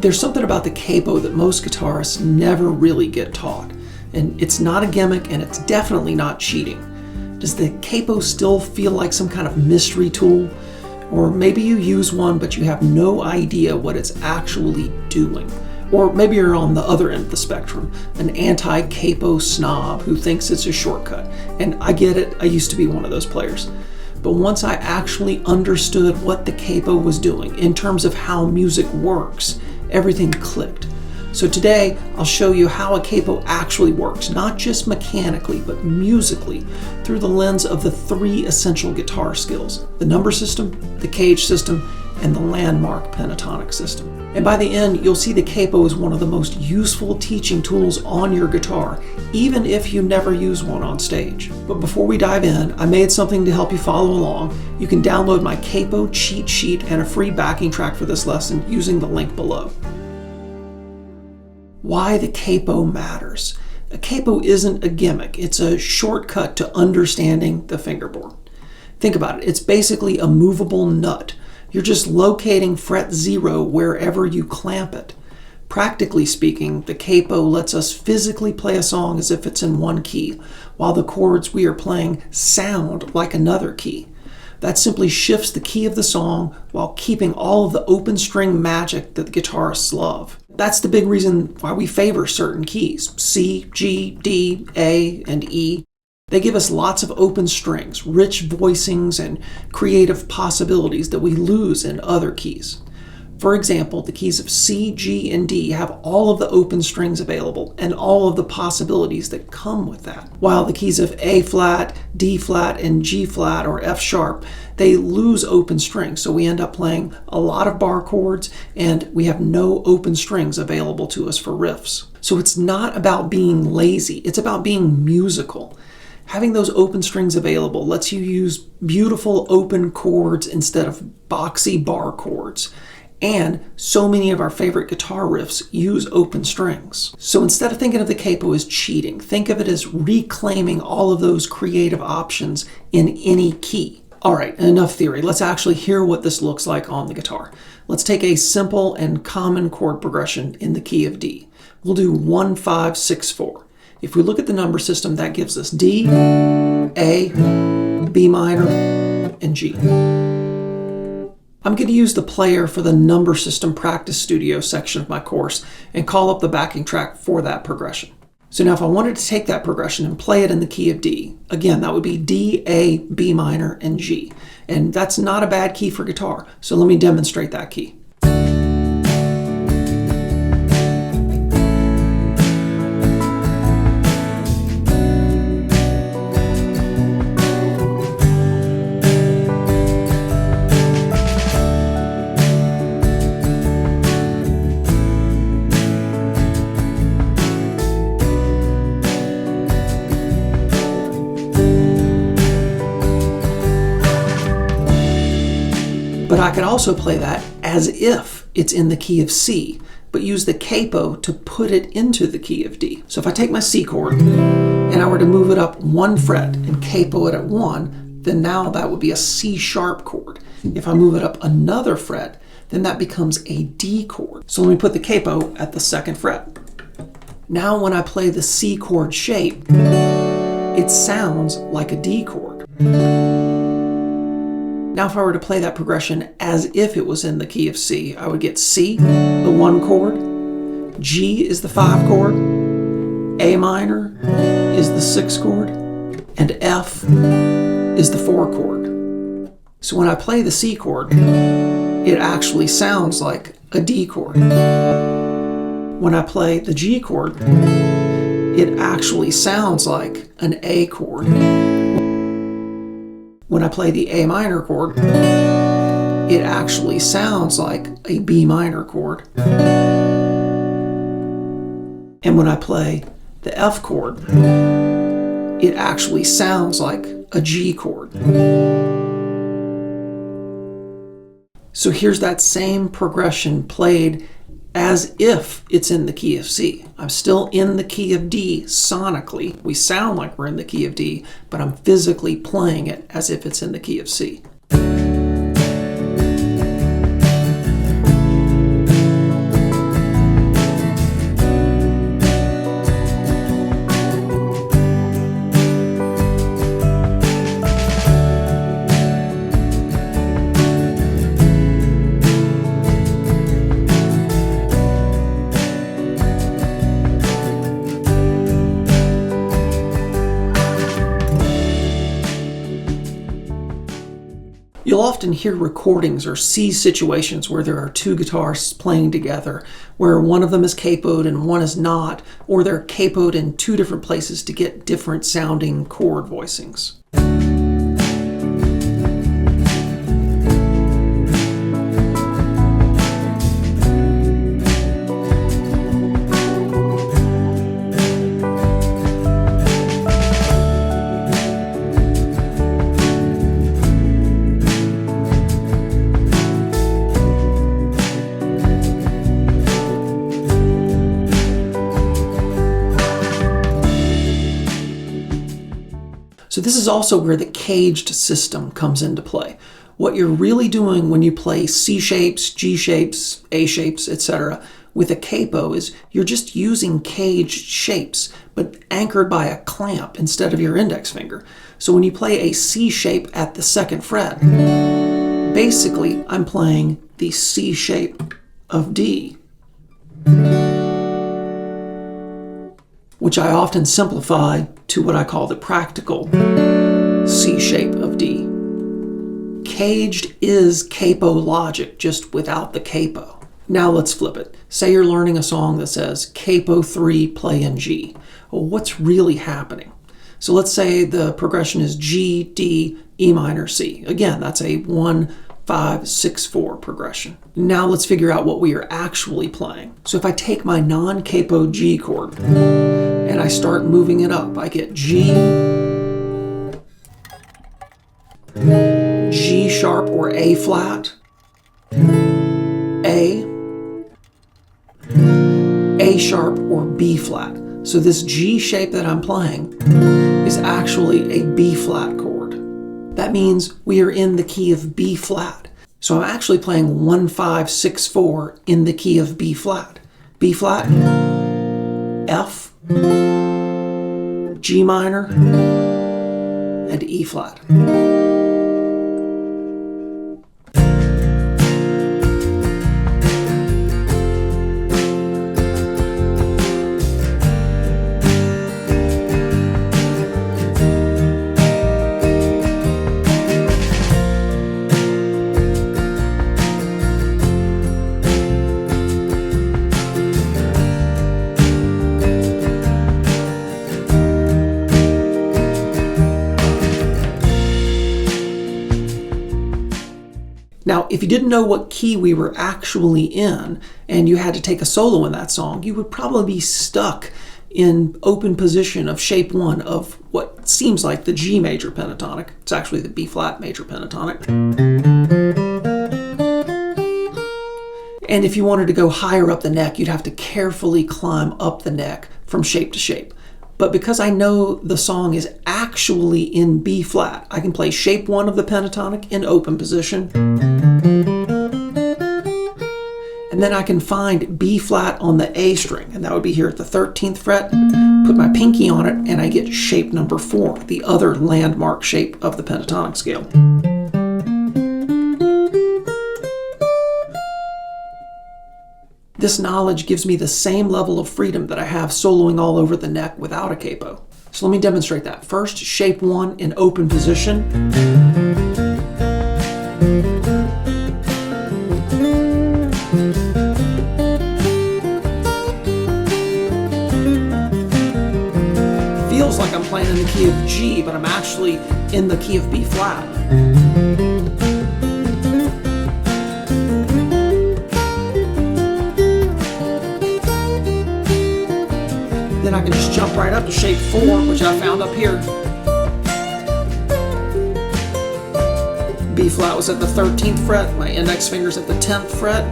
There's something about the capo that most guitarists never really get taught. And it's not a gimmick, and it's definitely not cheating. Does the capo still feel like some kind of mystery tool? Or maybe you use one, but you have no idea what it's actually doing. Or maybe you're on the other end of the spectrum, an anti-capo snob who thinks it's a shortcut. And I get it, I used to be one of those players. But once I actually understood what the capo was doing in terms of how music works, everything clicked. So today, I'll show you how a capo actually works, not just mechanically, but musically, through the lens of the 3 essential guitar skills: the number system, the cage system, and the landmark pentatonic system. And by the end, you'll see the capo is one of the most useful teaching tools on your guitar, even if you never use one on stage. But before we dive in, I made something to help you follow along. You can download my capo cheat sheet and a free backing track for this lesson using the link below. Why the capo matters. A capo isn't a gimmick, it's a shortcut to understanding the fingerboard. Think about it, it's basically a movable nut. You're just locating fret 0 wherever you clamp it. Practically speaking, the capo lets us physically play a song as if it's in one key, while the chords we are playing sound like another key. That simply shifts the key of the song while keeping all of the open string magic that the guitarists love. That's the big reason why we favor certain keys: C, G, D, A, and E. They give us lots of open strings, rich voicings, and creative possibilities that we lose in other keys. For example, the keys of C, G, and D have all of the open strings available and all of the possibilities that come with that. While the keys of A flat, D flat, and G flat or F sharp, they lose open strings, so we end up playing a lot of bar chords and we have no open strings available to us for riffs. So it's not about being lazy, it's about being musical. Having those open strings available lets you use beautiful open chords instead of boxy bar chords. And so many of our favorite guitar riffs use open strings. So instead of thinking of the capo as cheating, think of it as reclaiming all of those creative options in any key. All right, enough theory. Let's actually hear what this looks like on the guitar. Let's take a simple and common chord progression in the key of D. We'll do 1, 5, 6, 4. If we look at the number system, that gives us D, A, B minor, and G. I'm going to use the player for the number system practice studio section of my course and call up the backing track for that progression. So now if I wanted to take that progression and play it in the key of D, again, that would be D, A, B minor, and G. And that's not a bad key for guitar, so let me demonstrate that key. But I could also play that as if it's in the key of C, but use the capo to put it into the key of D. So if I take my C chord and I were to move it up 1 fret and capo it at 1, then now that would be a C sharp chord. If I move it up another fret, then that becomes a D chord. So let me put the capo at the 2nd fret. Now when I play the C chord shape, it sounds like a D chord. Now if I were to play that progression as if it was in the key of C, I would get C, the 1 chord, G is the 5 chord, A minor is the 6 chord, and F is the 4 chord. So when I play the C chord, it actually sounds like a D chord. When I play the G chord, it actually sounds like an A chord. When I play the A minor chord, it actually sounds like a B minor chord. And when I play the F chord, it actually sounds like a G chord. So here's that same progression played as if it's in the key of C. I'm still in the key of D sonically. We sound like we're in the key of D, but I'm physically playing it as if it's in the key of C. You'll often hear recordings or see situations where there are two guitars playing together, where one of them is capoed and one is not, or they're capoed in two different places to get different sounding chord voicings. So this is also where the caged system comes into play. What you're really doing when you play C shapes, G shapes, A shapes, etc. with a capo is you're just using caged shapes, but anchored by a clamp instead of your index finger. So when you play a C shape at the 2nd fret, basically I'm playing the C shape of D, which I often simplify to what I call the practical C shape of D. Caged is capo logic, just without the capo. Now let's flip it. Say you're learning a song that says capo 3, play in G. Well, what's really happening? So let's say the progression is G, D, E minor, C. Again, that's a 1, 5, 6, 4 progression. Now let's figure out what we are actually playing. So if I take my non-capo G chord and I start moving it up, I get G, G sharp or A flat, A sharp or B flat. So this G shape that I'm playing is actually a B flat chord. That means we are in the key of B flat. So I'm actually playing 1, 5, 6, 4 in the key of B flat. B flat, F, G minor, and E flat. Now, if you didn't know what key we were actually in and you had to take a solo in that song, you would probably be stuck in open position of shape 1 of what seems like the G major pentatonic. It's actually the B flat major pentatonic. And if you wanted to go higher up the neck, you'd have to carefully climb up the neck from shape to shape. But because I know the song is actually in B flat, I can play shape 1 of the pentatonic in open position. And then I can find B flat on the A string, and that would be here at the 13th fret. Put my pinky on it, and I get shape number 4, the other landmark shape of the pentatonic scale. This knowledge gives me the same level of freedom that I have soloing all over the neck without a capo. So let me demonstrate that. First, shape 1 in open position. Feels like I'm playing in the key of G, but I'm actually in the key of B flat. Then I can just jump right up to shape 4, which I found up here. B flat was at the 13th fret, my index finger's at the 10th fret.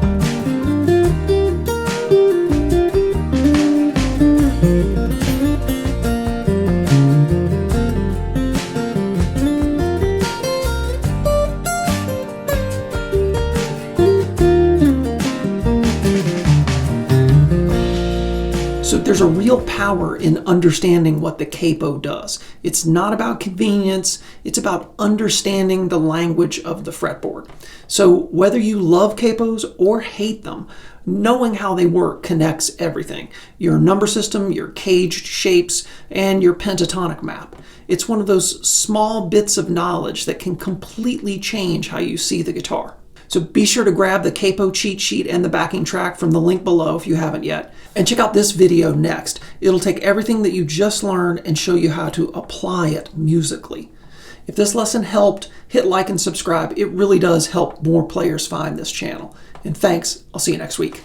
So there's a real power in understanding what the capo does. It's not about convenience, it's about understanding the language of the fretboard. So whether you love capos or hate them, knowing how they work connects everything. Your number system, your caged shapes, and your pentatonic map. It's one of those small bits of knowledge that can completely change how you see the guitar. So be sure to grab the capo cheat sheet and the backing track from the link below if you haven't yet. And check out this video next. It'll take everything that you just learned and show you how to apply it musically. If this lesson helped, hit like and subscribe. It really does help more players find this channel. And thanks. I'll see you next week.